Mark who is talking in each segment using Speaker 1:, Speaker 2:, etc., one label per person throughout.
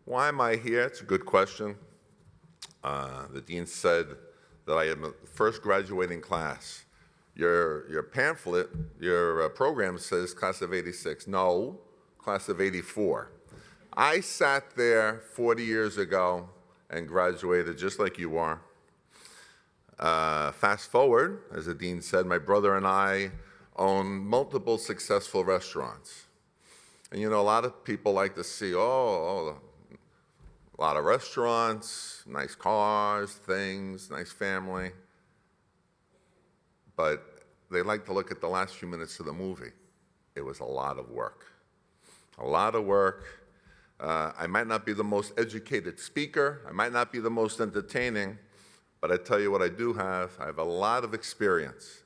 Speaker 1: Why am I here? It's a good question. The dean said that I am the first graduating class. Your pamphlet, your program says class of 86. No, class of 84. I sat there 40 years ago and graduated just like you are. Fast forward, as the dean said, my brother and I own multiple successful restaurants. And you know, a lot of people like to see, a lot of restaurants, nice cars, things, nice family. But they like to look at the last few minutes of the movie. It was a lot of work. A lot of work. I might not be the most educated speaker. I might not be the most entertaining. But I tell you what I do have. I have a lot of experience.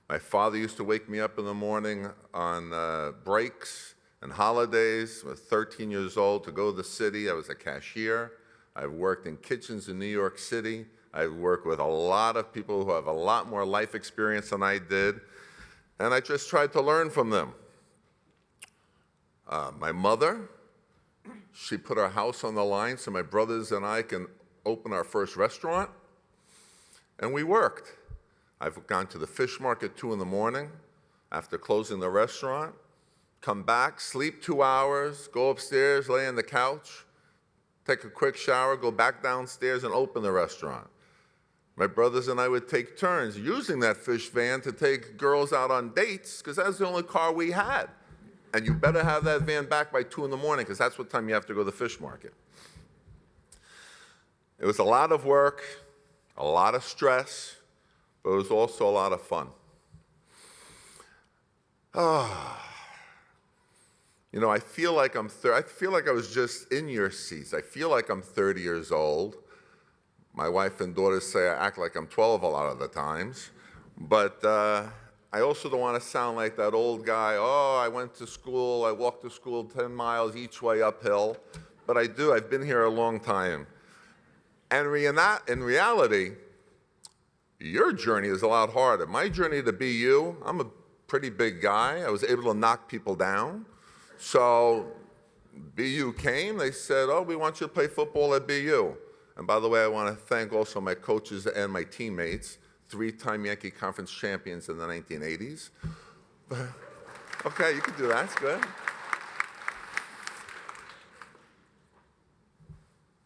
Speaker 1: My father used to wake me up in the morning on breaks and holidays. I was 13 years old to go to the city. I was a cashier. I've worked in kitchens in New York City. I've worked with a lot of people who have a lot more life experience than I did. And I just tried to learn from them. My mother, she put our house on the line so my brothers and I can open our first restaurant. And we worked. I've gone to the fish market 2 in the morning after closing the restaurant, come back, sleep 2 hours, go upstairs, lay on the couch, take a quick shower, go back downstairs and open the restaurant. My brothers and I would take turns using that fish van to take girls out on dates because that's the only car we had. And you better have that van back by 2 in the morning because that's what time you have to go to the fish market. It was a lot of work, a lot of stress, but it was also a lot of fun. You know, I feel like I was just in your seats. I feel like I'm 30 years old. My wife and daughters say I act like I'm 12 a lot of the times. But I also don't want to sound like that old guy, I went to school, I walked to school 10 miles each way uphill. But I do, I've been here a long time. And in reality, your journey is a lot harder. My journey to BU, I'm a pretty big guy. I was able to knock people down. So BU came, they said, we want you to play football at BU. And by the way, I want to thank also my coaches and my teammates, 3-time Yankee Conference champions in the 1980s. Okay, you can do that, it's good.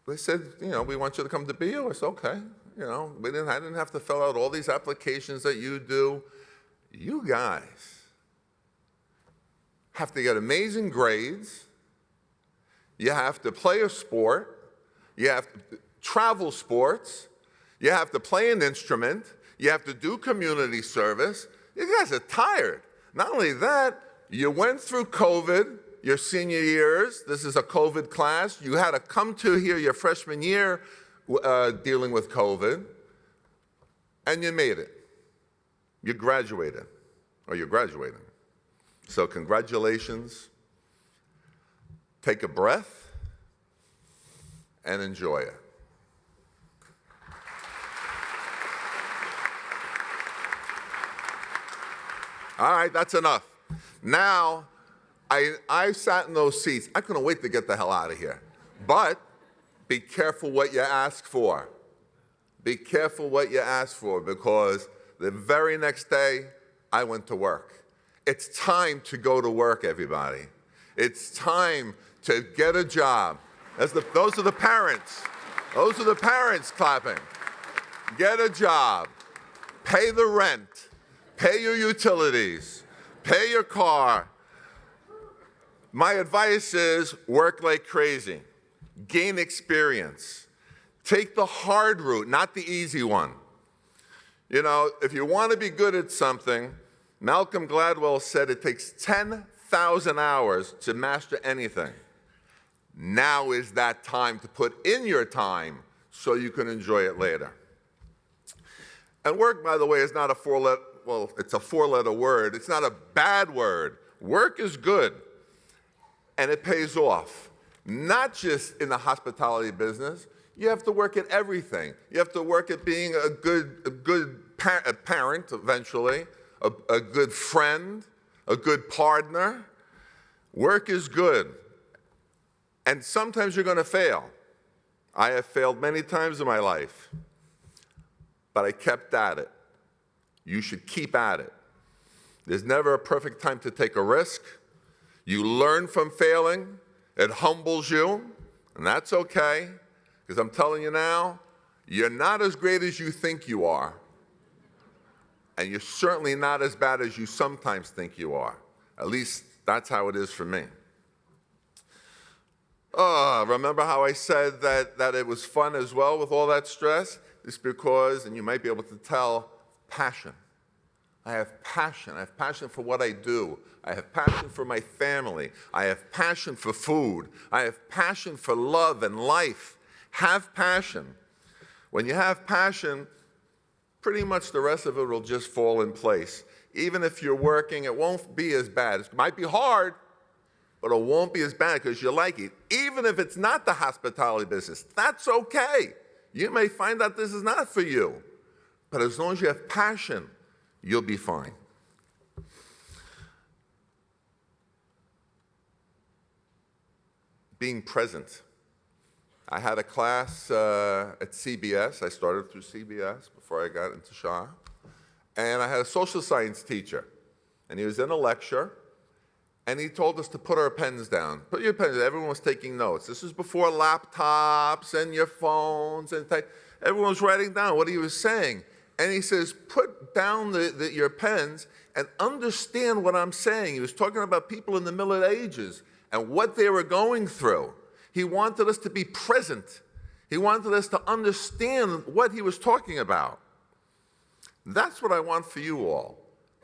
Speaker 1: They said, we want you to come to BU. I said, okay. I didn't have to fill out all these applications that you do. You guys have to get amazing grades. You have to play a sport. You have to travel sports. You have to play an instrument. You have to do community service. You guys are tired. Not only that, you went through COVID your senior years. This is a COVID class. You had to come to here your freshman year dealing with COVID, and you made it. You graduated, or you're graduating. So congratulations. Take a breath and enjoy it. All right, that's enough. Now, I sat in those seats. I couldn't wait to get the hell out of here. But be careful what you ask for. Be careful what you ask for, because the very next day, I went to work. It's time to go to work, everybody. It's time to get a job. Those are the parents. Those are the parents clapping. Get a job. Pay the rent. Pay your utilities. Pay your car. My advice is work like crazy. Gain experience. Take the hard route, not the easy one. If you want to be good at something, Malcolm Gladwell said it takes 10,000 hours to master anything. Now is that time to put in your time so you can enjoy it later. And work, by the way, is not it's a 4-letter word. It's not a bad word. Work is good, and it pays off. Not just in the hospitality business. You have to work at everything. You have to work at being a good parent eventually, a good friend, a good partner. Work is good. And sometimes you're going to fail. I have failed many times in my life, but I kept at it. You should keep at it. There's never a perfect time to take a risk. You learn from failing. It humbles you, and that's okay, because I'm telling you now, you're not as great as you think you are, and you're certainly not as bad as you sometimes think you are. At least that's how it is for me. Remember how I said that it was fun as well with all that stress? It's because, and you might be able to tell, passion. I have passion. I have passion for what I do. I have passion for my family. I have passion for food. I have passion for love and life. Have passion. When you have passion, pretty much the rest of it will just fall in place. Even if you're working, it won't be as bad. It might be hard, but it won't be as bad because you like it. Even if it's not the hospitality business, that's okay. You may find out this is not for you. But as long as you have passion, you'll be fine. Being present. I had a class at CBS. I started through CBS before I got into Shaw. And I had a social science teacher. And he was in a lecture. And he told us to put our pens down. Put your pens down. Everyone was taking notes. This was before laptops and your phones. And everyone was writing down what he was saying. And he says, put down your pens and understand what I'm saying. He was talking about people in the Middle Ages and what they were going through. He wanted us to be present. He wanted us to understand what he was talking about. That's what I want for you all.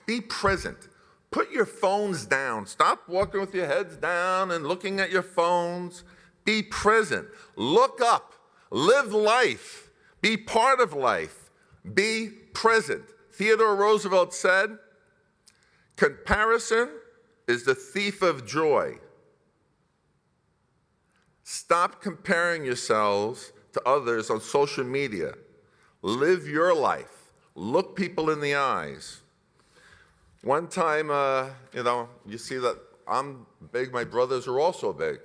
Speaker 1: Be present. Put your phones down. Stop walking with your heads down and looking at your phones. Be present. Look up. Live life. Be part of life. Be present. Theodore Roosevelt said, comparison is the thief of joy. Stop comparing yourselves to others on social media. Live your life. Look people in the eyes. One time, you see that I'm big, my brothers are also big,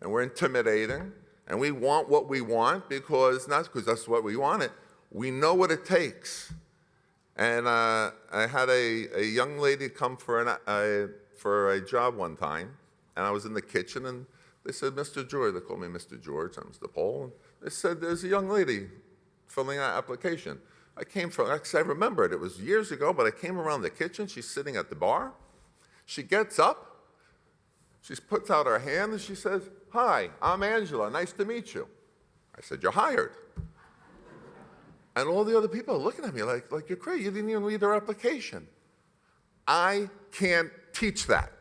Speaker 1: and we're intimidating, and we want what we want not because that's what we wanted. We know what it takes. And I had a young lady come for a job one time, and I was in the kitchen, and they said, Mr. George, they called me Mr. George, I'm Mr. Poll, and they said, there's a young lady filling out an application. I remembered, it was years ago, but I came around the kitchen, she's sitting at the bar, she gets up, she puts out her hand, and she says, hi, I'm Angela, nice to meet you. I said, you're hired. And all the other people are looking at me like you're crazy, you didn't even read their application. I can't teach that.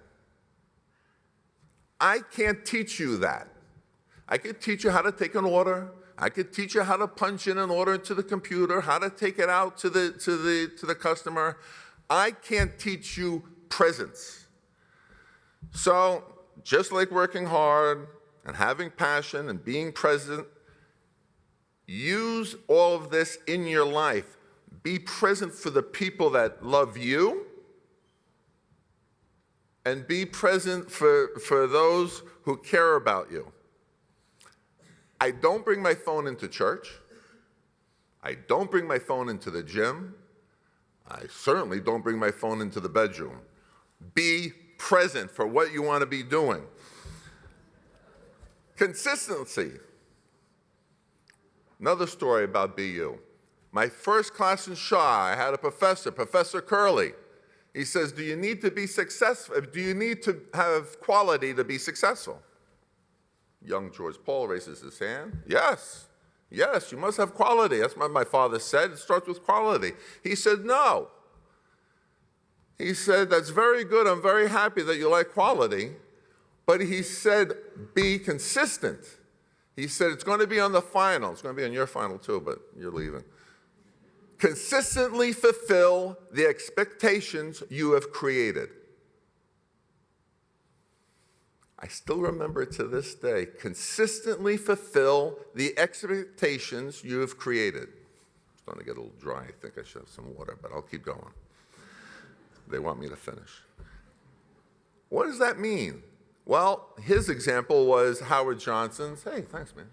Speaker 1: I can't teach you that. I could teach you how to take an order. I could teach you how to punch in an order into the computer, how to take it out to the customer. I can't teach you presence. So, just like working hard and having passion and being present, use all of this in your life. Be present for the people that love you, and be present for those who care about you. I don't bring my phone into church. I don't bring my phone into the gym. I certainly don't bring my phone into the bedroom. Be present for what you want to be doing. Consistency. Another story about BU. My first class in Shaw, I had a professor, Professor Curley. He says, do you need to be successful? Do you need to have quality to be successful? Young George Paul raises his hand. Yes, you must have quality. That's what my father said. It starts with quality. He said, no. He said, that's very good. I'm very happy that you like quality. But he said, be consistent. He said, it's going to be on the final. It's going to be on your final too, but you're leaving. Consistently fulfill the expectations you have created. I still remember to this day, consistently fulfill the expectations you have created. It's starting to get a little dry. I think I should have some water, but I'll keep going. They want me to finish. What does that mean? Well, his example was Howard Johnson's. Hey, thanks, man.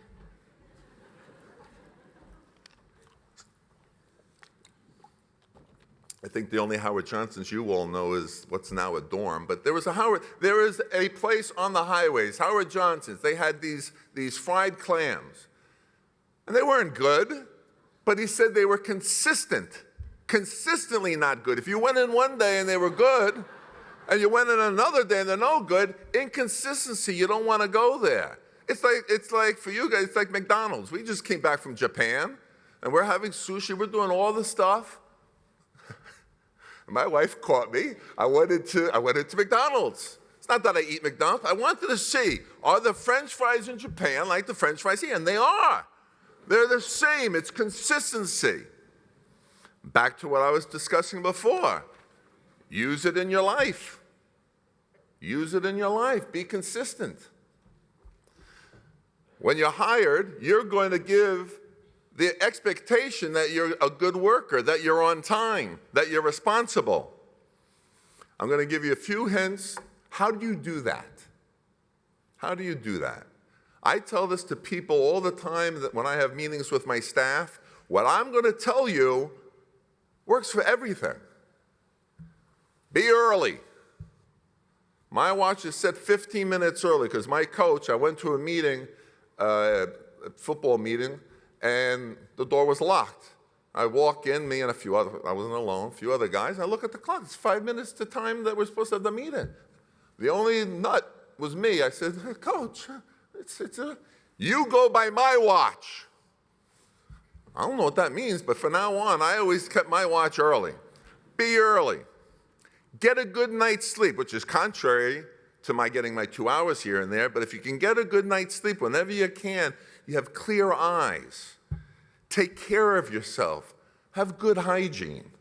Speaker 1: I think the only Howard Johnson's you all know is what's now a dorm. But there is a place on the highways, Howard Johnson's. They had these fried clams. And they weren't good, but he said they were consistently not good. If you went in one day and they were good, and you went in another day and they're no good, inconsistency, you don't want to go there. It's like for you guys, it's like McDonald's. We just came back from Japan, and we're having sushi. We're doing all the stuff. My wife caught me. I went into McDonald's. It's not that I eat McDonald's. I wanted to see, are the French fries in Japan like the French fries here? And they are. They're the same. It's consistency. Back to what I was discussing before. Use it in your life. Use it in your life. Be consistent. When you're hired, you're going to give the expectation that you're a good worker, that you're on time, that you're responsible. I'm going to give you a few hints. How do you do that? How do you do that? I tell this to people all the time that when I have meetings with my staff. What I'm going to tell you works for everything. Be early. My watch is set 15 minutes early because my coach, I went to a meeting, a football meeting, and the door was locked. I walk in, me and a few other, I wasn't alone, a few other guys. I look at the clock. It's 5 minutes to time that we're supposed to have the meeting. The only nut was me. I said, Coach, you go by my watch. I don't know what that means, but from now on, I always kept my watch early. Be early. Get a good night's sleep, which is contrary to my getting my 2 hours here and there. But if you can get a good night's sleep whenever you can, you have clear eyes. Take care of yourself. Have good hygiene.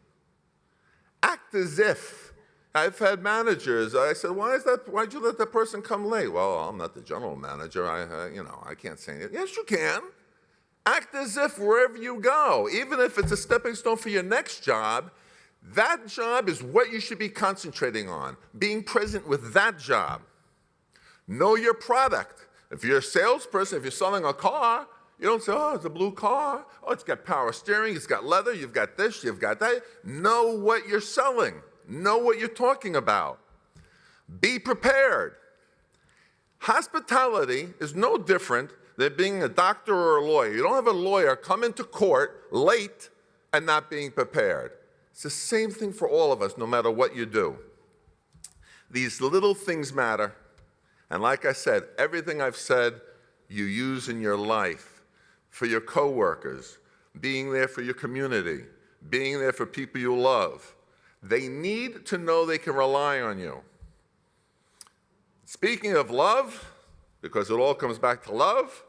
Speaker 1: Act as if. I've had managers, I said, why'd you let that person come late? Well, I'm not the general manager. I can't say anything. Yes, you can. Act as if wherever you go, even if it's a stepping stone for your next job, that job is what you should be concentrating on, being present with that job. Know your product. If you're a salesperson, if you're selling a car, you don't say, oh, it's a blue car. Oh, it's got power steering, it's got leather, you've got this, you've got that. Know what you're selling. Know what you're talking about. Be prepared. Hospitality is no different than being a doctor or a lawyer. You don't have a lawyer come into court late and not being prepared. It's the same thing for all of us, no matter what you do. These little things matter. And like I said, everything I've said, you use in your life for your coworkers, being there for your community, being there for people you love. They need to know they can rely on you. Speaking of love, because it all comes back to love,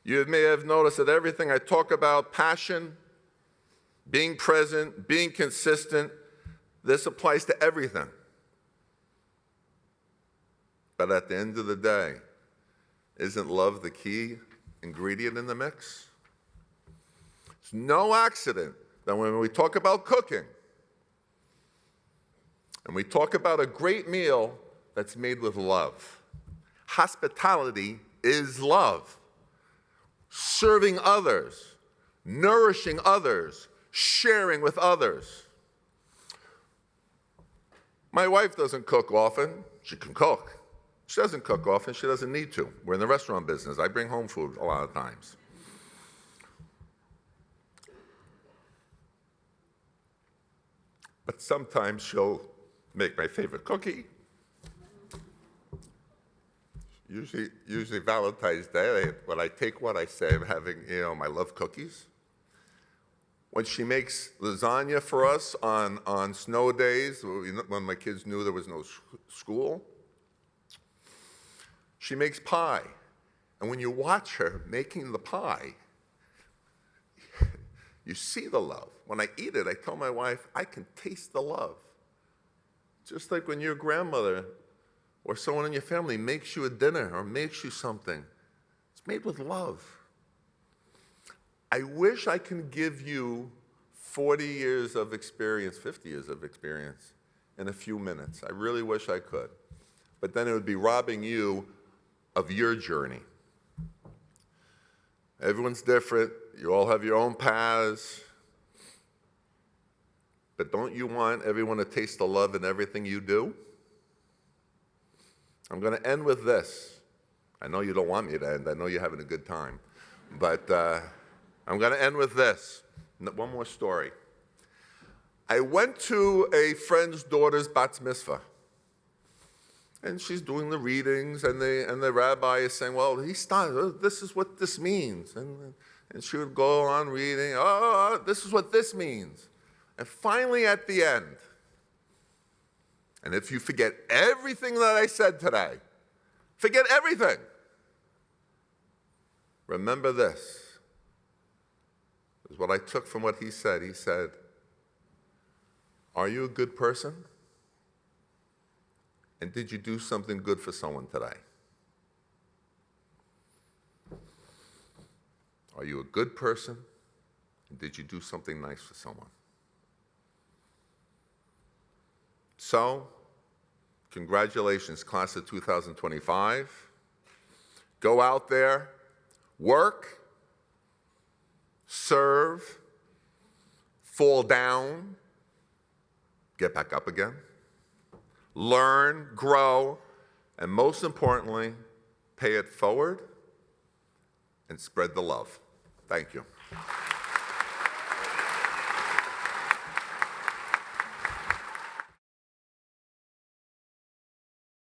Speaker 1: you may have noticed that everything I talk about, passion, being present, being consistent, this applies to everything. But at the end of the day, isn't love the key ingredient in the mix? It's no accident that when we talk about cooking, and we talk about a great meal that's made with love. Hospitality is love. Serving others, nourishing others, sharing with others. My wife doesn't cook often. She can cook. She doesn't cook often. She doesn't need to. We're in the restaurant business. I bring home food a lot of times. But sometimes she'll make my favorite cookie. Usually Valentine's Day, when I take what I say, I'm having, my love cookies. When she makes lasagna for us on snow days, when my kids knew there was no school, she makes pie. And when you watch her making the pie, you see the love. When I eat it, I tell my wife, I can taste the love. Just like when your grandmother or someone in your family makes you a dinner or makes you something. It's made with love. I wish I can give you 40 years of experience, 50 years of experience in a few minutes. I really wish I could. but then it would be robbing you of your journey. Everyone's different. You all have your own paths. But don't you want everyone to taste the love in everything you do? I'm going to end with this. I know you don't want me to end. I know you're having a good time. But I'm going to end with this. One more story. I went to a friend's daughter's bat mitzvah. And she's doing the readings, and the rabbi is saying, well, he started, this is what this means. And she would go on reading, oh, this is what this means. And finally at the end, and if you forget everything that I said today, forget everything, remember this. This is what I took from what he said. He said, are you a good person? And did you do something good for someone today? Are you a good person? And did you do something nice for someone? So, congratulations, class of 2025. Go out there, work, serve, fall down, get back up again. Learn, grow, and most importantly, pay it forward and spread the love. Thank you.